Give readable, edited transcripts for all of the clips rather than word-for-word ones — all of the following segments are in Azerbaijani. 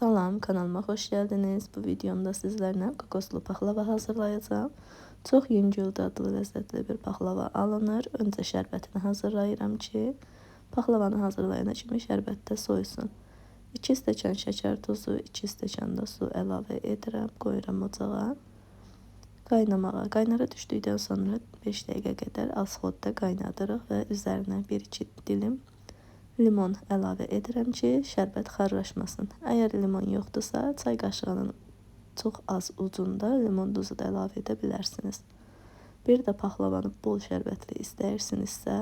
Salam, kanalıma xoş gəldiniz. Bu videomda sizlərlə kokoslu paxlava hazırlayacağım. Çox yüngül, dadlı, ləzzətli bir paxlava alınır. Öncə şərbətini hazırlayıram ki, paxlavanı hazırlayana kimi şərbətdə soysun. 2 stəkan şəkər tozu, 2 stəkan da su əlavə edirəm. Qoyuram ocağa. Qaynamağa. Qaynara düşdükdən sonra 5 dəqiqə qədər az xodda qaynadırıq və üzərinə 1-2 dilim limon əlavə edirəm ki, şərbət xarlaşmasın. Əgər limon yoxdursa, çay qaşığının çox az ucunda limon duzu da əlavə edə bilərsiniz. Bir də paxlavanı bol şərbətli istəyirsinizsə,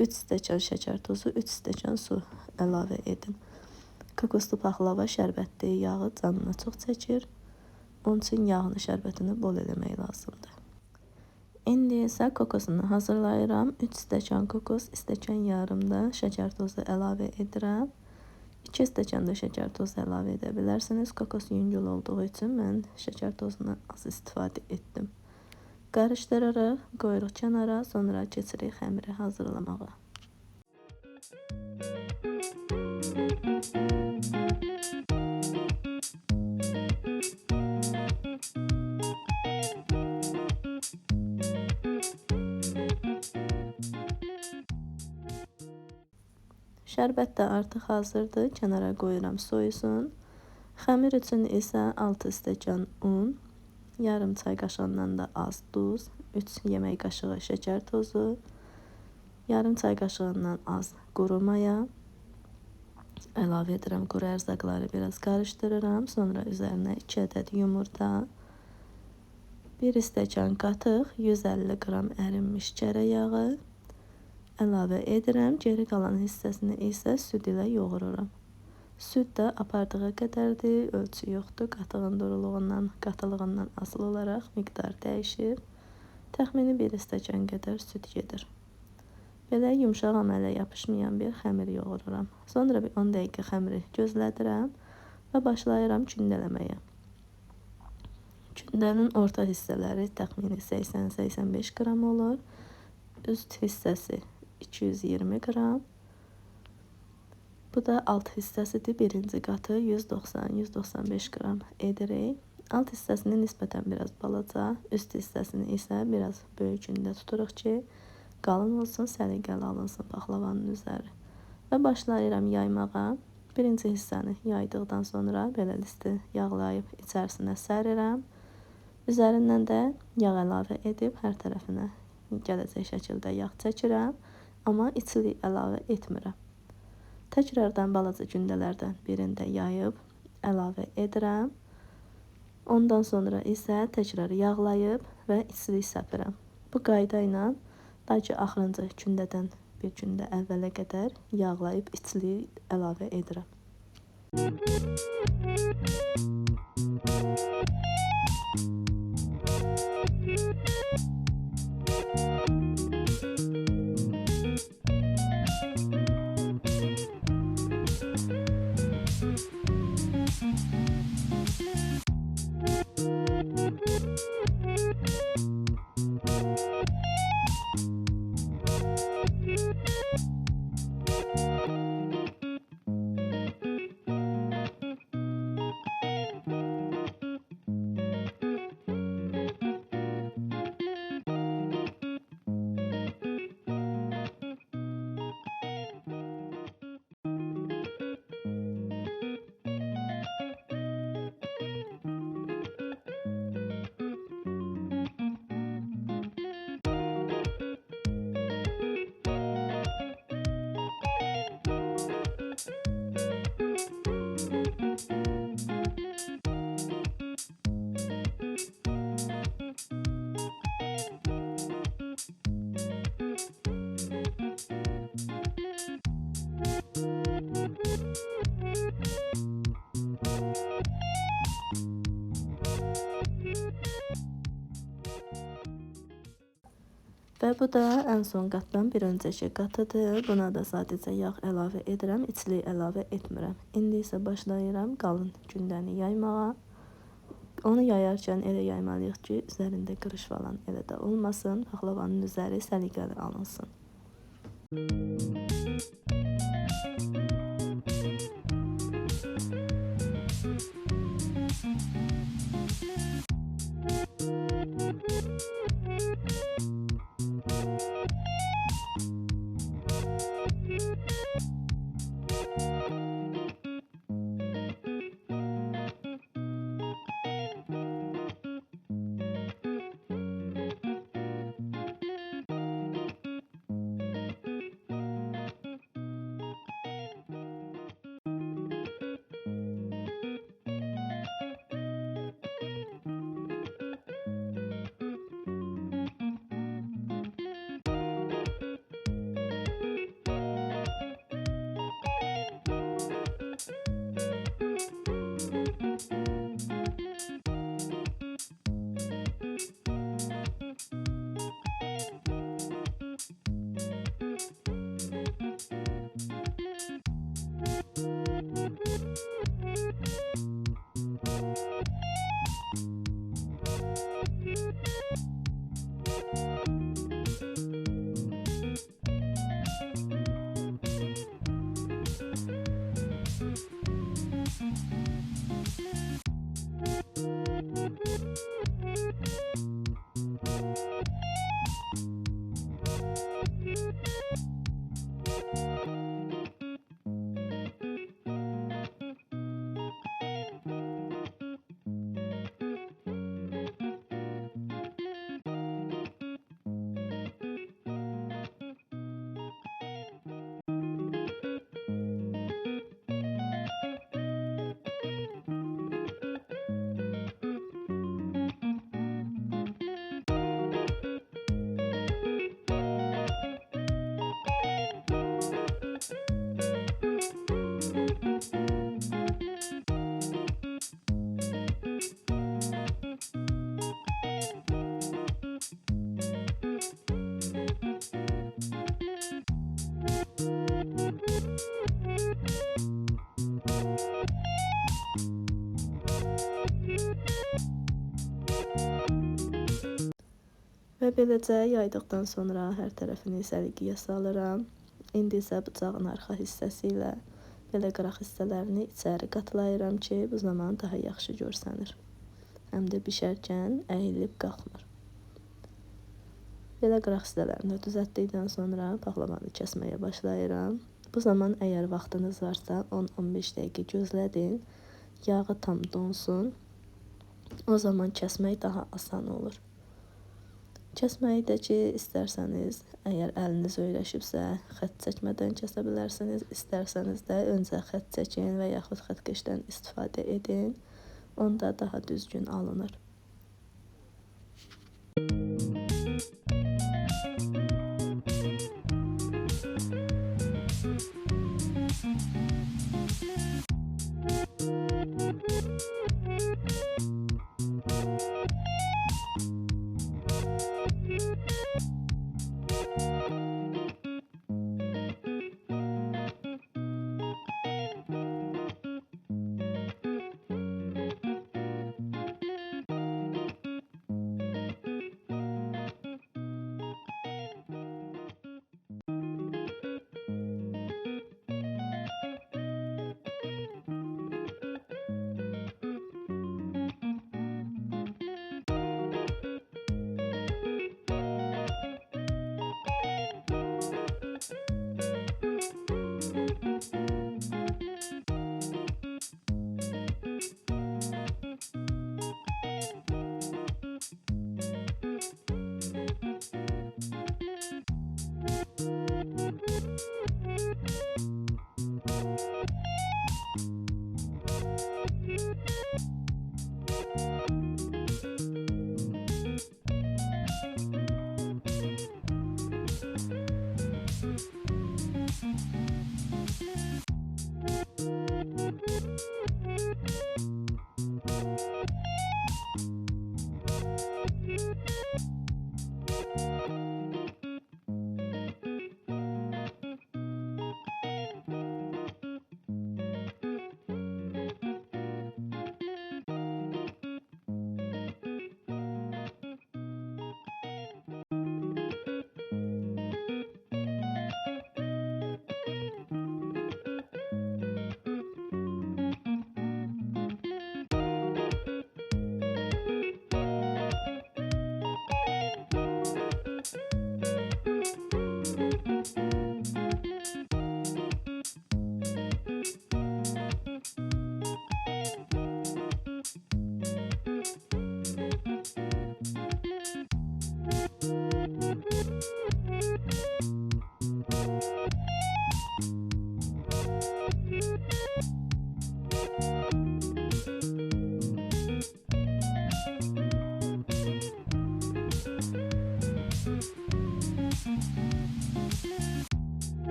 3 stəkan şəkər tozu, 3 stəkan su əlavə edin. Kokoslu paxlava şərbətli yağı canına çox çəkir. Onun üçün yağını, şərbətini bol eləmək lazımdır. İndi isə kokosunu hazırlayıram. 3 stəkan kokos, stəkan yarımda şəkər tozu əlavə edirəm. 2 stəkan da şəkər tozu əlavə edə bilərsiniz. Kokos yüngül olduğu üçün mən şəkər tozunu az istifadə etdim. Qarışdırırıq, qoyuruq kənara, sonra keçirik xəmiri hazırlamağa. Şərbət də artıq hazırdır. Kənara qoyuram soyusun. Xəmir üçün isə 6 stəkan un, yarım çay qaşığından da az duz, 3 yemək qaşığı şəkər tozu, yarım çay qaşığından az quru maya əlavə edirəm. Quru ərzaqları biraz qarışdırıram. Sonra üzərinə 2 ədəd yumurta, 1 stəkan qatıq, 150 qram ərinmiş kərə yağı əlavə edirəm. Geri qalan hissəsini isə süd ilə yoğururam. Süd də apardığı qədərdir, ölçü yoxdur. Qatığın duruluğundan, qatılığından asılı olaraq miqdar dəyişir. Təxmini 1 stəkan qədər süd gedir. Belə yumşaq əmələ yapışmayan bir xəmir yoğururam. Sonra bir 10 dəqiqə xəmiri gözlədirəm və başlayıram gündələməyə. Gündənin orta hissələri təxmini 80-85 qram olur. Üst hissəsi 220 qram. Bu da alt hissəsidir. Birinci qatı 190-195 qram edirik. Alt hissəsini nisbətən biraz balaca, üst hissəsini isə biraz böyükündə tuturuq ki, qalın olsun, səliqəli alınsın paxlavanın üzəri. Və başlayıram yaymağa. Birinci hissəni yaydıqdan sonra belə listi yağlayıb içərisinə sərirəm. Üzərindən də yağ əlavə edib hər tərəfinə gələcək şəkildə yağ çəkirəm. Amma içli əlavə etmirəm. Təkrardan balaca gündələrdən birində yayıb əlavə edirəm. Ondan sonra isə təkrar yağlayıb və içli səpirəm. Bu qayda ilə ta ki axırıncı gündədən bir gündə əvvələ qədər yağlayıb içli əlavə edirəm. Və bu da ən son qatdan bir öncəki qatıdır. Buna da sadəcə yağ əlavə edirəm, içli əlavə etmirəm. İndi isə başlayıram qalın gündəni yaymağa. Onu yayarkən elə yaymalıyıq ki, üzərində qırış falan elə də olmasın. Paxlavanın üzəri səliqəli alınsın. Və beləcə yaydıqdan sonra hər tərəfini səliqəyə salıram. İndi isə bıçağın arxa hissəsi ilə belə qıraq hissələrini içəri qatlayıram ki, bu zaman daha yaxşı görsənir. Həm də bişərkən əyilib qalxmır. Belə qıraq hissələrini düzəltdikdən sonra paxlavanı kəsməyə başlayıram. Bu zaman əgər vaxtınız varsa 10-15 dəqiqə gözlədin, yağı tam donsun. O zaman kəsmək daha asan olur. Kəsməyi də ki, istərsəniz, əgər əliniz öyrəşibsə, xətt çəkmədən kəsə bilərsiniz. İstərsəniz də öncə xətt çəkin və yaxud xəttkeşdən istifadə edin. Onda daha düzgün alınır.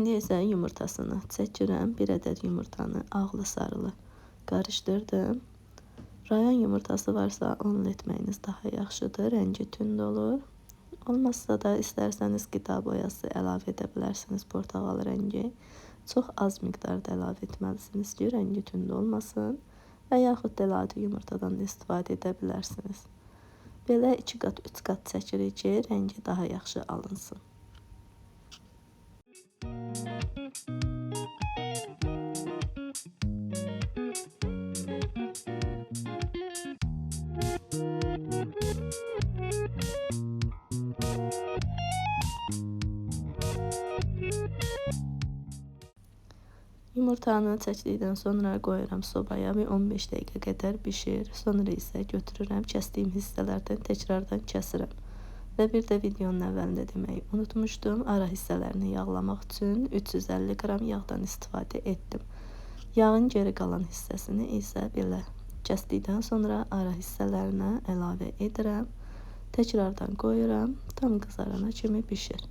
İndi isə yumurtasını çəkirəm. 1 ədəd yumurtanı ağlı sarılı qarışdırdım. Rayon yumurtası varsa onun etməyiniz daha yaxşıdır. Rəngi tünd olur. Olmazsa da istərsəniz qida boyası əlavə edə bilərsiniz, portağal rəngi. Çox az miqdarda əlavə etməlisiniz ki, rəngi tünd olmasın. Və yaxud da ladi yumurtadan istifadə edə bilərsiniz. Belə 2 qat, 3 qat çəkirik ki, rəngi daha yaxşı alınsın. Yumurtanı çəkdikdən sonra qoyuram sobaya və 15 dəqiqə qədər bişir. Sonra isə götürürəm, kəsdiyim hissələrdən təkrardan kəsirəm. Və bir də videonun əvvəlində deməyi unutmuşdum. Ara hissələrini yağlamaq üçün 350 qram yağdan istifadə etdim. Yağın geri qalan hissəsini isə belə kəsdikdən sonra ara hissələrinə əlavə edirəm. Təkrardan qoyuram, tam qızarana kimi bişir.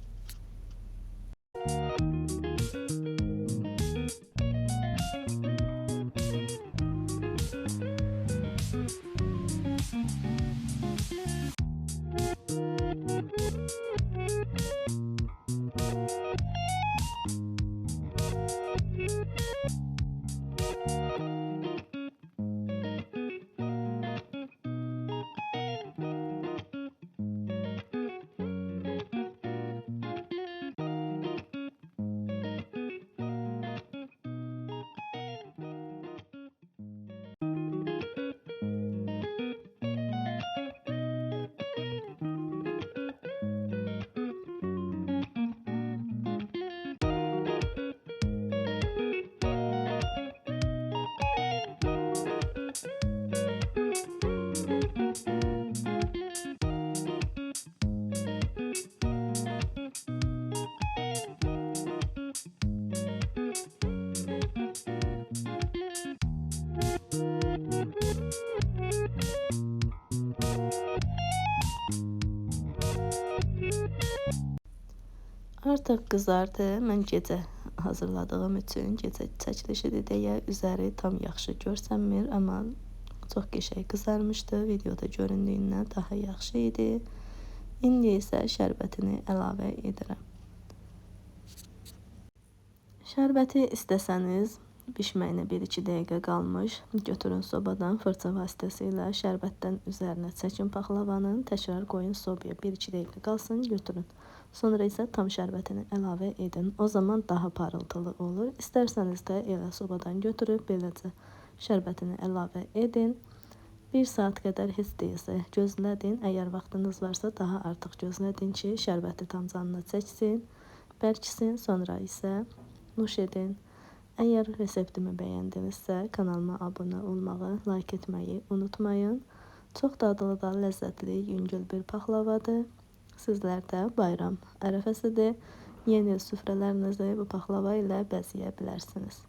Artıq qızardı. Mən gecə hazırladığım üçün gecə çəkilişidir deyə üzəri tam yaxşı görsənmir, amma çox qəşəng qızarmışdı. Videoda göründüyündən daha yaxşı idi. İndi isə şərbətini əlavə edirəm. Şərbəti istəsəniz bişməyinə 1-2 dəqiqə qalmış götürün sobadan fırça vasitəsilə şərbətdən üzərinə çəkin paxlavanın, təkrar qoyun sobaya 1-2 dəqiqə qalsın, götürün. Sonra isə tam şərbətini əlavə edin. O zaman daha parıltılı olur. İstərsəniz də elə sobadan götürüb beləcə şərbətini əlavə edin. 1 saat qədər heç deyilsə gözlədin. Əgər vaxtınız varsa daha artıq gözlədin ki, şərbəti tam canına çəksin, bərkisin. Sonra isə nuş edin. Əgər reseptimi bəyəndinizsə kanalıma abunə olmağı, like etməyi unutmayın. Çox dadlı da ləzzətli, yüngül bir paxlavadır. Sizlər də bayram ərəfəsidir. Yeni il süfrələrinizi bu paxlava ilə bəzəyə bilərsiniz.